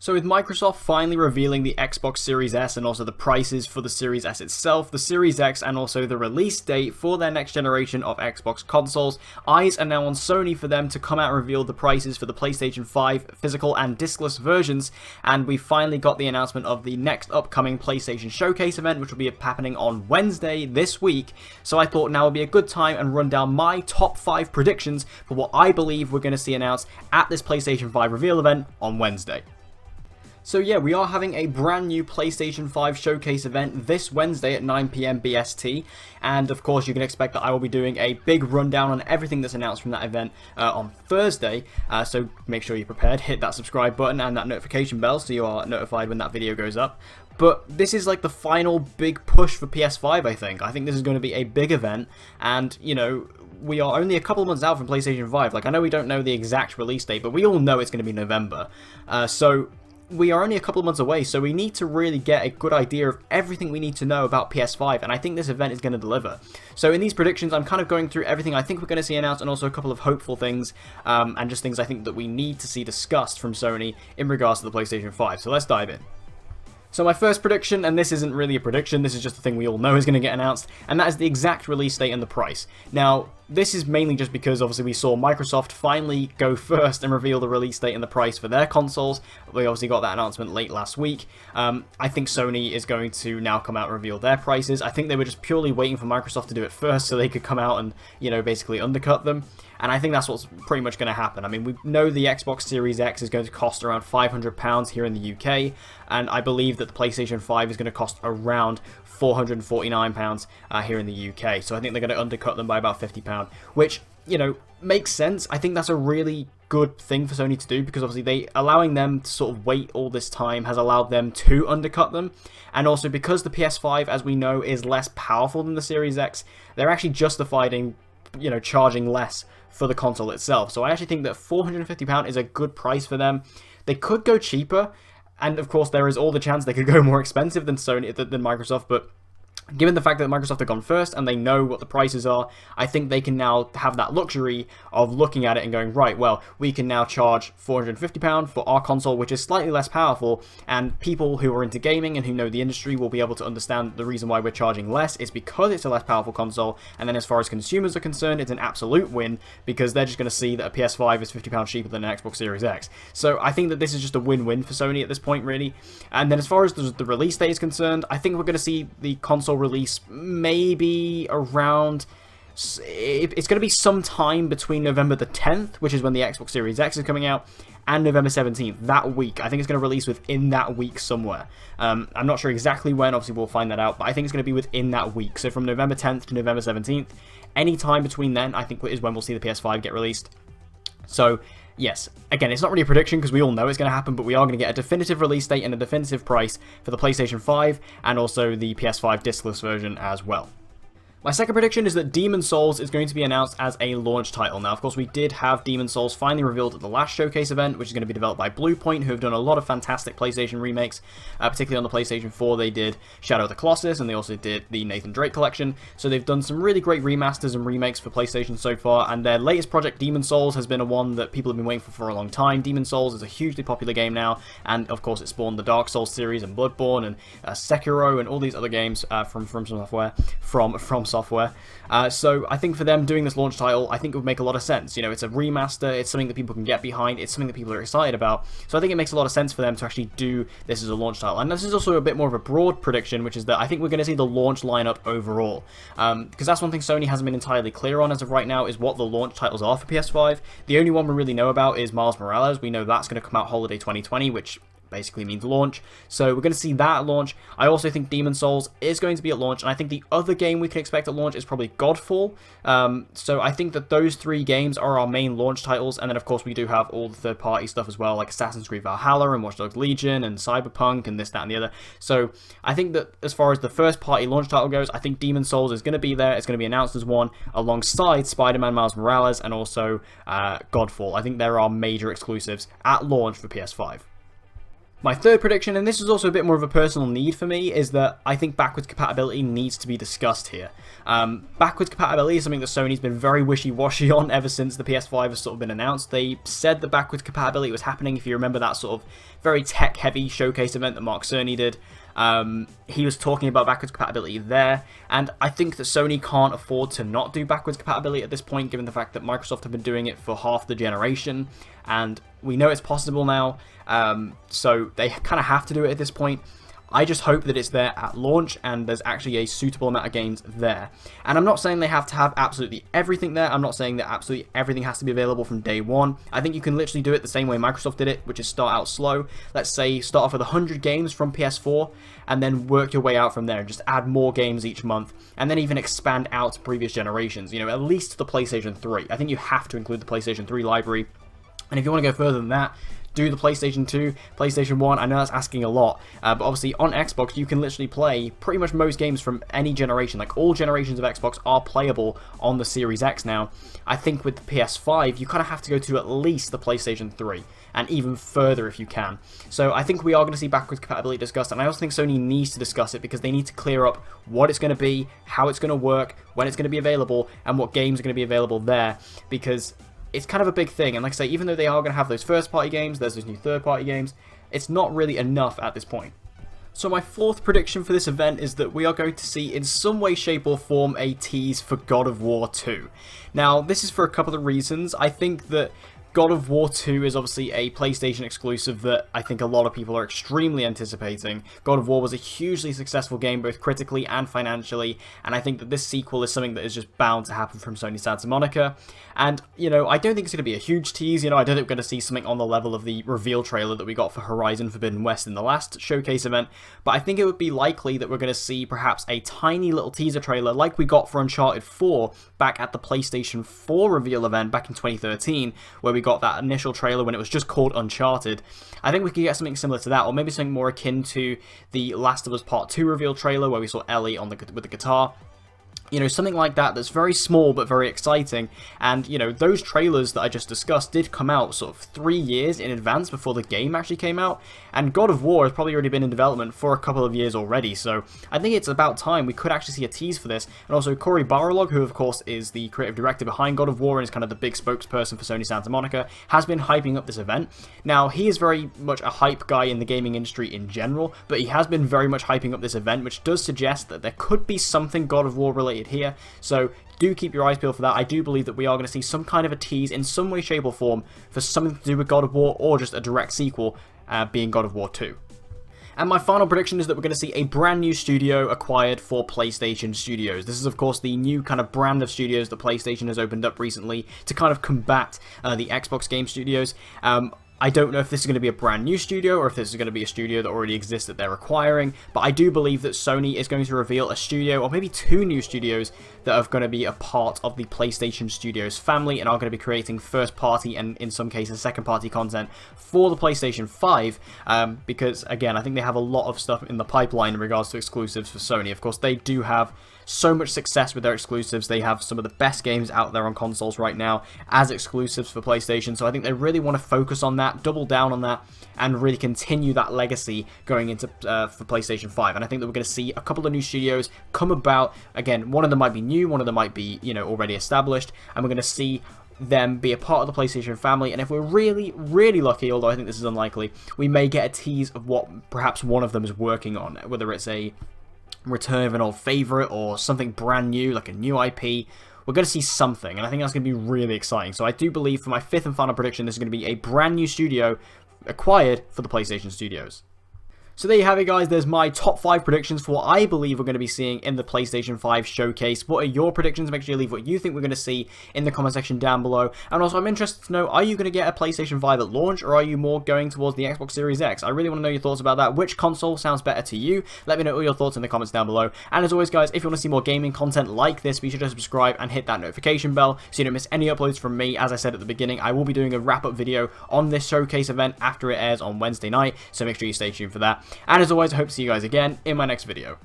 So with Microsoft finally revealing the Xbox Series S and also the prices for the Series S itself, the Series X and also the release date for their next generation of Xbox consoles, eyes are now on Sony for them to come out and reveal the prices for the PlayStation 5 physical and discless versions, and we finally got the announcement of the next upcoming PlayStation Showcase event, which will be happening on Wednesday this week. So I thought now would be a good time and run down my top 5 predictions for what I believe we're going to see announced at this PlayStation 5 reveal event on Wednesday. So yeah, we are having a brand new PlayStation 5 showcase event this Wednesday at 9 PM BST, and of course you can expect that I will be doing a big rundown on everything that's announced from that event on Thursday, so make sure you're prepared, hit that subscribe button and that notification bell so you are notified when that video goes up. But this is like the final big push for PS5, I think. I think this is going to be a big event, and you know, we are only a couple of months out from PlayStation 5. Like, I know we don't know the exact release date, but we all know it's going to be November. So we are only a couple of months away, so we need to really get a good idea of everything we need to know about PS5, and I think this event is going to deliver. So in these predictions, I'm kind of going through everything I think we're going to see announced, and also a couple of hopeful things, and just things I think that we need to see discussed from Sony in regards to the PlayStation 5. So let's dive in. So my first prediction, and this isn't really a prediction, this is just the thing we all know is going to get announced, and that is the exact release date and the price. Now, this is mainly just because obviously we saw Microsoft finally go first and reveal the release date and the price for their consoles. We obviously got that announcement late last week. I think Sony is going to now come out and reveal their prices. I think they were just purely waiting for Microsoft to do it first so they could come out and, you know, basically undercut them. And I think that's what's pretty much going to happen. I mean, we know the Xbox Series X is going to cost around £500 here in the UK, and I believe that the PlayStation 5 is going to cost around £449 here in the UK. So I think they're going to undercut them by about £50, which, you know, makes sense. I think that's a really good thing for Sony to do, because obviously allowing them to sort of wait all this time has allowed them to undercut them, and also because the PS5, as we know, is less powerful than the Series X, they're actually justified in, you know, charging less for the console itself. So I actually think that £450 is a good price for them. They could go cheaper, and of course there is all the chance they could go more expensive than Microsoft, but given the fact that Microsoft have gone first and they know what the prices are, I think they can now have that luxury of looking at it and going, right, well, we can now charge £450 for our console, which is slightly less powerful, and people who are into gaming and who know the industry will be able to understand the reason why we're charging less is because it's a less powerful console. And then as far as consumers are concerned, it's an absolute win, because they're just going to see that a PS5 is £50 cheaper than an Xbox Series X. So I think that this is just a win-win for Sony at this point, really. And then as far as the release date is concerned, I think we're going to see the console release maybe around, it's going to be sometime between November the 10th, which is when the Xbox Series X is coming out, and November 17th, that week. I think it's going to release within that week somewhere. I'm not sure exactly when, obviously we'll find that out, but I think it's going to be within that week. So from November 10th to November 17th, any time between then, I think is when we'll see the PS5 get released. So yes, again, it's not really a prediction because we all know it's going to happen, but we are going to get a definitive release date and a definitive price for the PlayStation 5 and also the PS5 discless version as well. My second prediction is that Demon's Souls is going to be announced as a launch title. Now, of course, we did have Demon's Souls finally revealed at the last showcase event, which is going to be developed by Bluepoint, who have done a lot of fantastic PlayStation remakes, particularly on the PlayStation 4. They did Shadow of the Colossus, and they also did the Nathan Drake collection. So they've done some really great remasters and remakes for PlayStation so far, and their latest project, Demon's Souls, has been one that people have been waiting for a long time. Demon's Souls is a hugely popular game now, and of course it spawned the Dark Souls series and Bloodborne and Sekiro and all these other games from Software. So I think for them doing this launch title, I think it would make a lot of sense. You know, it's a remaster, it's something that people can get behind, it's something that people are excited about. So I think it makes a lot of sense for them to actually do this as a launch title. And this is also a bit more of a broad prediction, which is that I think we're going to see the launch lineup overall. Because that's one thing Sony hasn't been entirely clear on as of right now, is what the launch titles are for PS5. The only one we really know about is Miles Morales. We know that's going to come out holiday 2020, which basically means launch. So we're going to see that at launch. I also think Demon's Souls is going to be at launch, and I think the other game we can expect at launch is probably Godfall. So I think that those three games are our main launch titles, and then of course we do have all the third-party stuff as well, like Assassin's Creed Valhalla and Watch Dogs Legion and Cyberpunk and this, that, and the other. So I think that as far as the first-party launch title goes, I think Demon's Souls is going to be there. It's going to be announced as one alongside Spider-Man Miles Morales and also Godfall. I think there are major exclusives at launch for PS5. My third prediction, and this is also a bit more of a personal need for me, is that I think backwards compatibility needs to be discussed here. Backwards compatibility is something that Sony's been very wishy-washy on ever since the PS5 has sort of been announced. They said that backwards compatibility was happening, if you remember that sort of very tech-heavy showcase event that Mark Cerny did. He was talking about backwards compatibility there, and I think that Sony can't afford to not do backwards compatibility at this point, given the fact that Microsoft have been doing it for half the generation, and we know it's possible now, so they kind of have to do it at this point. I just hope that it's there at launch and there's actually a suitable amount of games there. And I'm not saying they have to have absolutely everything there. I'm not saying that absolutely everything has to be available from day one. I think you can literally do it the same way Microsoft did it, which is start out slow. Let's say start off with 100 games from PS4 and then work your way out from there and just add more games each month and then even expand out to previous generations, you know, at least to the PlayStation 3. I think you have to include the PlayStation 3 library. And if you want to go further than that, do the PlayStation 2, PlayStation 1, I know that's asking a lot, but obviously on Xbox you can literally play pretty much most games from any generation, like all generations of Xbox are playable on the Series X now. I think with the PS5 you kind of have to go to at least the PlayStation 3, and even further if you can. So I think we are going to see backwards compatibility discussed, and I also think Sony needs to discuss it because they need to clear up what it's going to be, how it's going to work, when it's going to be available, and what games are going to be available there, because it's kind of a big thing, and like I say, even though they are going to have those first-party games, there's those new third-party games, it's not really enough at this point. So my fourth prediction for this event is that we are going to see in some way, shape or form a tease for God of War 2. Now, this is for a couple of reasons. I think that God of War 2 is obviously a PlayStation exclusive that I think a lot of people are extremely anticipating. God of War was a hugely successful game both critically and financially, and I think that this sequel is something that is just bound to happen from Sony Santa Monica. And, you know, I don't think it's going to be a huge tease, you know, I don't think we're going to see something on the level of the reveal trailer that we got for Horizon Forbidden West in the last showcase event, but I think it would be likely that we're going to see perhaps a tiny little teaser trailer like we got for Uncharted 4 back at the PlayStation 4 reveal event back in 2013, where we got that initial trailer when it was just called Uncharted. I think we could get something similar to that, or maybe something more akin to the Last of Us Part 2 reveal trailer where we saw Ellie on with the guitar. You know, something like that that's very small but very exciting. And, you know, those trailers that I just discussed did come out sort of 3 years in advance before the game actually came out. And God of War has probably already been in development for a couple of years already. So I think it's about time we could actually see a tease for this. And also Cory Barlog, who of course is the creative director behind God of War and is kind of the big spokesperson for Sony Santa Monica, has been hyping up this event. Now, he is very much a hype guy in the gaming industry in general, but he has been very much hyping up this event, which does suggest that there could be something God of War related here, so do keep your eyes peeled for that. I do believe that we are going to see some kind of a tease in some way, shape or form for something to do with God of War or just a direct sequel being God of War 2. And my final prediction is that we're going to see a brand new studio acquired for PlayStation Studios. This is of course the new kind of brand of studios that PlayStation has opened up recently to kind of combat the Xbox game studios. I don't know if this is going to be a brand new studio or if this is going to be a studio that already exists that they're acquiring, but I do believe that Sony is going to reveal a studio, or maybe 2 new studios, that are going to be a part of the PlayStation Studios family and are going to be creating first-party and, in some cases, second-party content for the PlayStation 5, because, again, I think they have a lot of stuff in the pipeline in regards to exclusives for Sony. Of course, they do have so much success with their exclusives. They have some of the best games out there on consoles right now as exclusives for PlayStation, so I think they really want to focus on that, double down on that, and really continue that legacy going into for PlayStation 5. And I think that we're going to see a couple of new studios come about. Again, one of them might be new, one of them might be, you know, already established, and we're going to see them be a part of the PlayStation family. And if we're really, really lucky, although I think this is unlikely, we may get a tease of what perhaps one of them is working on, whether it's a return of an old favorite or something brand new, like a new IP. We're going to see something, and I think that's going to be really exciting. So I do believe, for my 5th and final prediction, this is going to be a brand new studio acquired for the PlayStation Studios. So there you have it, guys. There's my top 5 predictions for what I believe we're going to be seeing in the PlayStation 5 showcase. What are your predictions? Make sure you leave what you think we're going to see in the comment section down below. And also, I'm interested to know, are you going to get a PlayStation 5 at launch, or are you more going towards the Xbox Series X? I really want to know your thoughts about that. Which console sounds better to you? Let me know all your thoughts in the comments down below. And as always, guys, if you want to see more gaming content like this, be sure to subscribe and hit that notification bell so you don't miss any uploads from me. As I said at the beginning, I will be doing a wrap-up video on this showcase event after it airs on Wednesday night, so make sure you stay tuned for that. And as always, I hope to see you guys again in my next video.